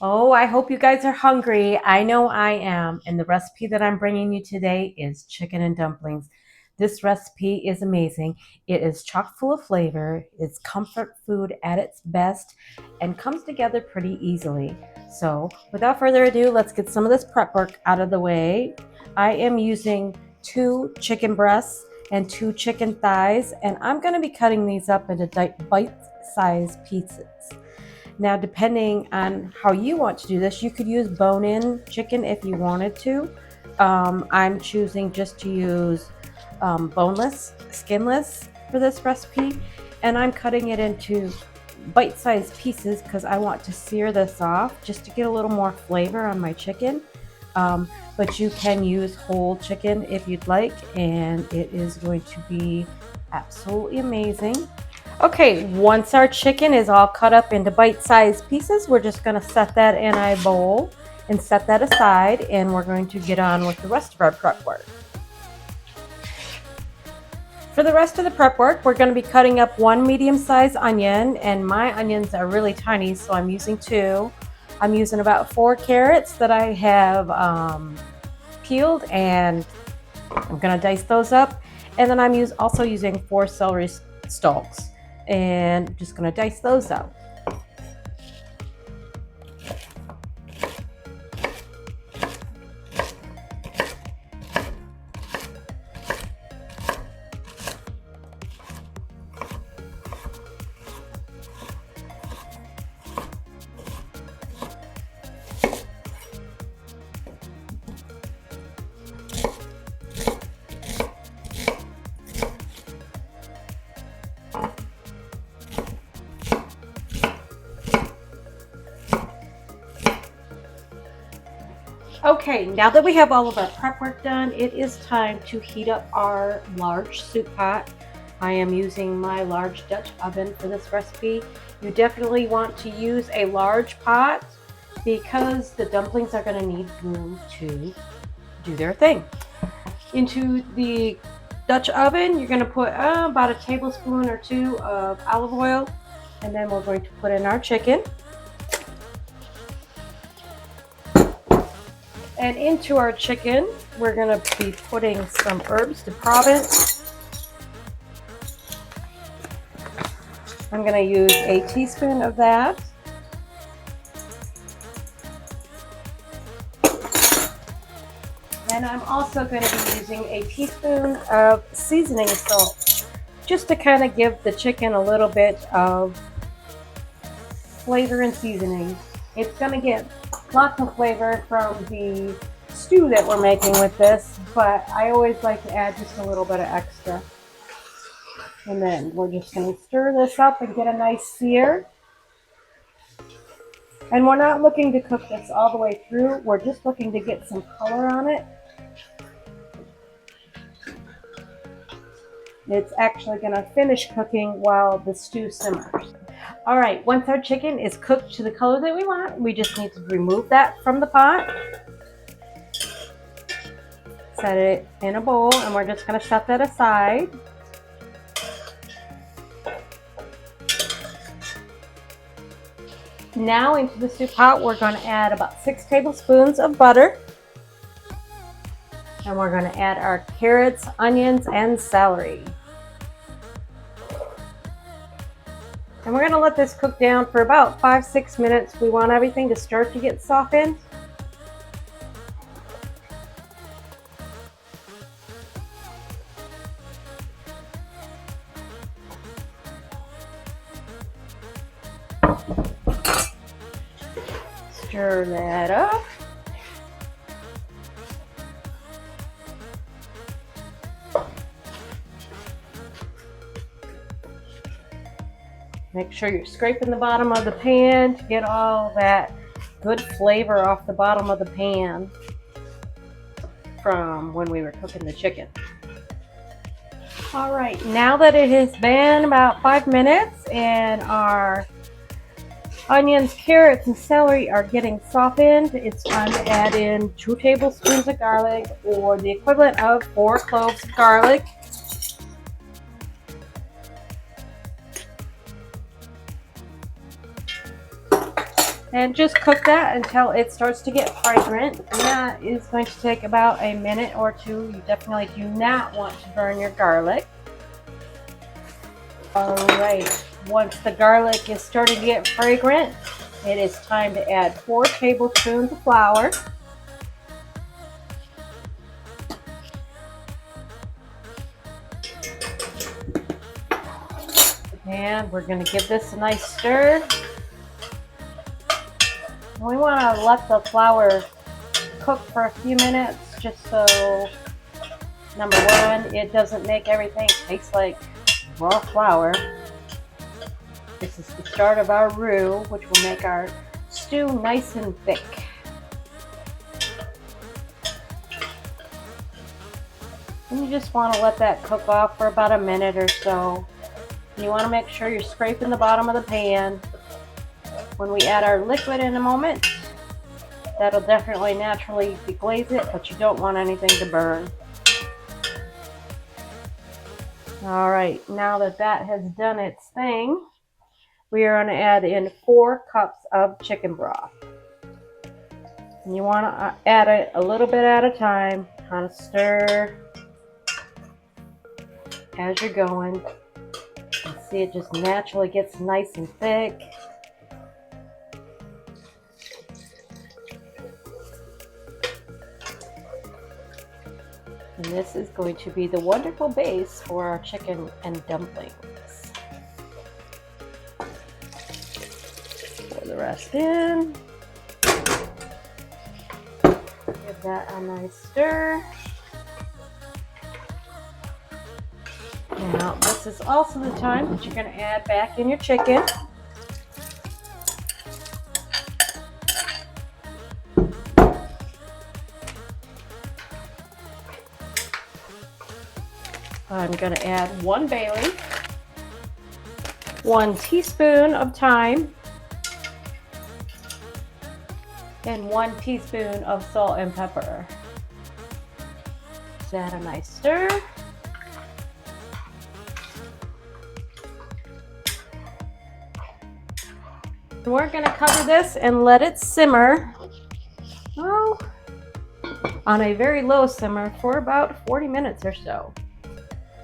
Oh, I hope you guys are hungry. I know I am. And the recipe that I'm bringing you today is chicken and dumplings. This recipe is amazing. It is chock full of flavor. It's comfort food at its best and comes together pretty easily. So, without further ado, let's get some of this prep work out of the way. I am using 2 chicken breasts and 2 chicken thighs, and I'm going to be cutting these up into bite-sized pieces. Now, depending on how you want to do this, you could use bone-in chicken if you wanted to. I'm choosing just to use boneless, skinless for this recipe, and I'm cutting it into bite-sized pieces because I want to sear this off just to get a little more flavor on my chicken. But you can use whole chicken if you'd like, and it is going to be absolutely amazing. Okay, once our chicken is all cut up into bite-sized pieces, we're just going to set that in a bowl and set that aside, and we're going to get on with the rest of our prep work. For the rest of the prep work, we're going to be cutting up 1 medium-sized onion, and my onions are really tiny, so I'm using 2. I'm using about 4 carrots that I have peeled, and I'm going to dice those up. And then I'm also using 4 celery stalks, and I'm just going to dice those up. Okay, now that we have all of our prep work done, it is time to heat up our large soup pot. I am using my large Dutch oven for this recipe. You definitely want to use a large pot because the dumplings are going to need room to do their thing. Into the Dutch oven, you're going to put about a tablespoon or 2 of olive oil, and then we're going to put in our chicken. And into our chicken, we're going to be putting some herbs de Provence. I'm going to use a teaspoon of that. And I'm also going to be using a teaspoon of seasoning salt, just to kind of give the chicken a little bit of flavor and seasoning. It's going to get lots of flavor from the stew that we're making with this, but I always like to add just a little bit of extra. And then we're just going to stir this up and get a nice sear. And we're not looking to cook this all the way through. We're just looking to get some color on it. It's actually going to finish cooking while the stew simmers. All right, once our chicken is cooked to the color that we want, we just need to remove that from the pot. Set it in a bowl, and we're just going to set that aside. Now into the soup pot, we're going to add about 6 tablespoons of butter. And we're going to add our carrots, onions, and celery. And we're going to let this cook down for about 5-6 minutes. We want everything to start to get softened. Stir that up. Make sure you're scraping the bottom of the pan to get all that good flavor off the bottom of the pan from when we were cooking the chicken. All right, now that it has been about 5 minutes and our onions, carrots, and celery are getting softened, it's time to add in 2 tablespoons of garlic, or the equivalent of 4 cloves of garlic. And just cook that until it starts to get fragrant. And that is going to take about a minute or two. You definitely do not want to burn your garlic. All right, once the garlic is starting to get fragrant, it is time to add 4 tablespoons of flour. And we're going to give this a nice stir. We want to let the flour cook for a few minutes just so, number one, it doesn't make everything taste like raw flour. This is the start of our roux, which will make our stew nice and thick. And you just want to let that cook off for about a minute or so. You want to make sure you're scraping the bottom of the pan. When we add our liquid in a moment, that'll definitely naturally deglaze it, but you don't want anything to burn. All right, now that that has done its thing, we are going to add in 4 cups of chicken broth. And you want to add it a little bit at a time, kind of stir as you're going. You see it just naturally gets nice and thick. And this is going to be the wonderful base for our chicken and dumplings. Pour the rest in. Give that a nice stir. Now, this is also the time that you're going to add back in your chicken. I'm going to add 1 bay leaf, 1 teaspoon of thyme, and 1 teaspoon of salt and pepper. Just add a nice stir. We're going to cover this and let it simmer on a very low simmer for about 40 minutes or so.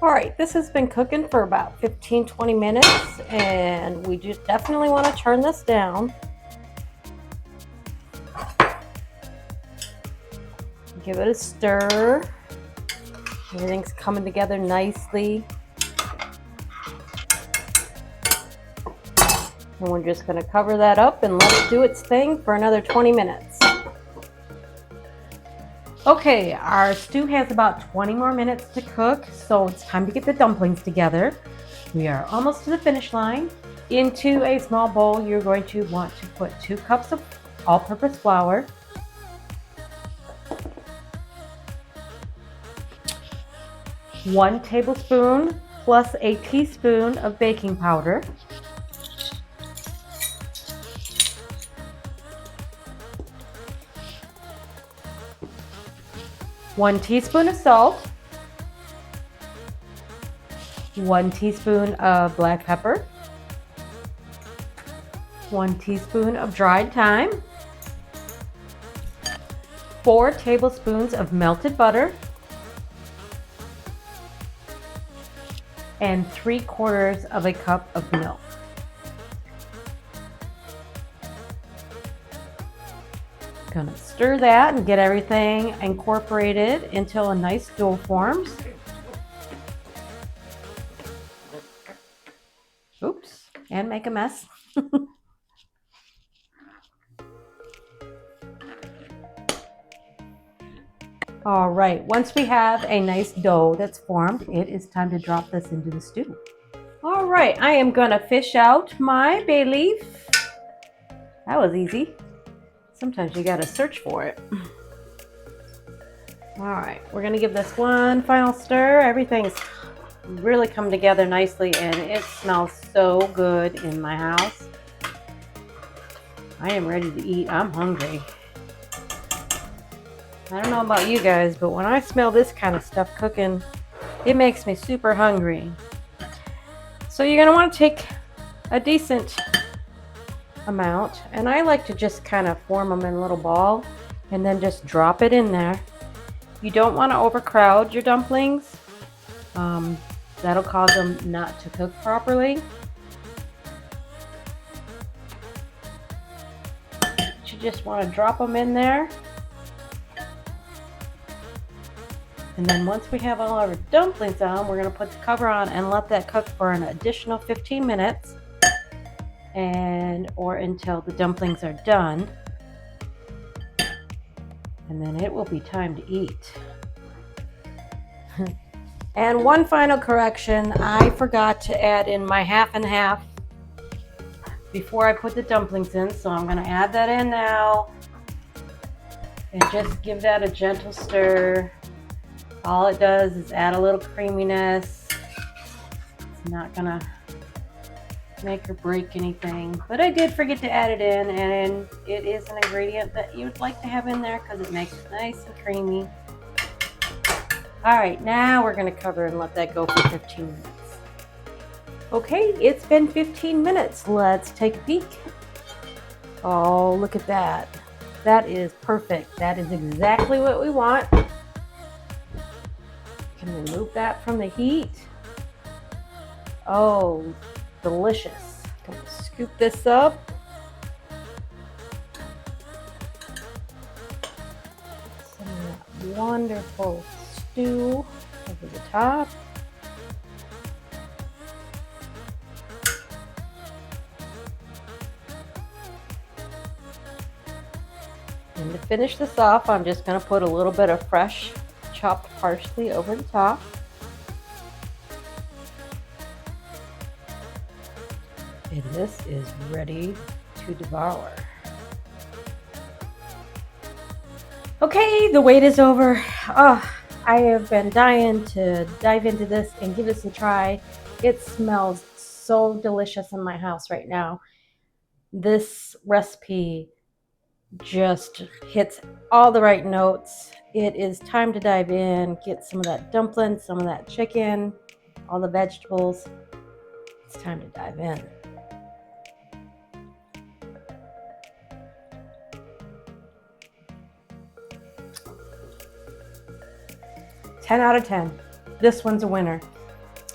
All right, this has been cooking for about 15-20 minutes, and we just definitely want to turn this down. Give it a stir. Everything's coming together nicely. And we're just going to cover that up and let it do its thing for another 20 minutes. Okay, our stew has about 20 more minutes to cook, so it's time to get the dumplings together. We are almost to the finish line. Into a small bowl, you're going to want to put 2 cups of all-purpose flour, 1 tablespoon plus a teaspoon of baking powder, 1 teaspoon of salt, 1 teaspoon of black pepper, 1 teaspoon of dried thyme, 4 tablespoons of melted butter, and 3/4 of a cup of milk. Gonna stir that and get everything incorporated until a nice dough forms. Oops, and make a mess. All right, once we have a nice dough that's formed, it is time to drop this into the stew. All right, I am gonna fish out my bay leaf. That was easy. Sometimes you gotta search for it. All right, we're gonna give this one final stir. Everything's really come together nicely and it smells so good in my house. I am ready to eat. I'm hungry. I don't know about you guys, but when I smell this kind of stuff cooking, it makes me super hungry. So you're gonna want to take a decent amount, and I like to just kind of form them in a little ball and then just drop it in there. You don't want to overcrowd your dumplings. That'll cause them not to cook properly. You just want to drop them in there. And then once we have all our dumplings on, we're going to put the cover on and let that cook for an additional 15 minutes or until the dumplings are done. And then it will be time to eat. And one final correction, I forgot to add in my half and half before I put the dumplings in, so I'm going to add that in now and just give that a gentle stir. All it does is add a little creaminess. It's not going to make or break anything, but I did forget to add it in, and it is an ingredient that you would like to have in there because it makes it nice and creamy. All right, now we're going to cover and let that go for 15 minutes. Okay, it's been 15 minutes. Let's take a peek. Oh, look at that. That is perfect. That is exactly what we want. Can remove that from the heat. Oh, delicious. I'm going to scoop this up. Some of that wonderful stew over the top. And to finish this off, I'm just going to put a little bit of fresh chopped parsley over the top. And this is ready to devour. Okay, the wait is over. Oh, I have been dying to dive into this and give this a try. It smells so delicious in my house right now. This recipe just hits all the right notes. It is time to dive in, get some of that dumpling, some of that chicken, all the vegetables. It's time to dive in. Ten out of 10. This one's a winner.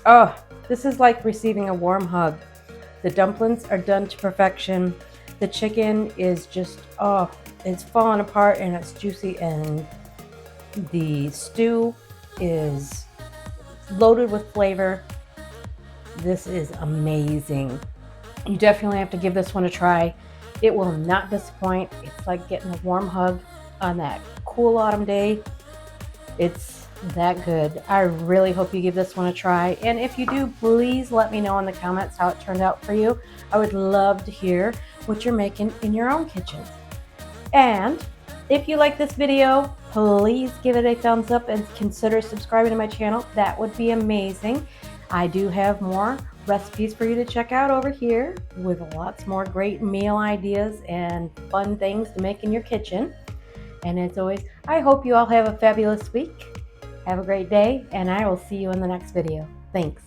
Oh, this is like receiving a warm hug. The dumplings are done to perfection. The chicken is just, oh, it's falling apart and it's juicy, and the stew is loaded with flavor. This is amazing. You definitely have to give this one a try. It will not disappoint. It's like getting a warm hug on that cool autumn day. It's that good. I really hope you give this one a try. And if you do, please let me know in the comments how it turned out for you. I would love to hear what you're making in your own kitchen. And if you like this video, please give it a thumbs up and consider subscribing to my channel. That would be amazing. I do have more recipes for you to check out over here with lots more great meal ideas and fun things to make in your kitchen. And as always, I hope you all have a fabulous week. Have a great day, and I will see you in the next video. Thanks.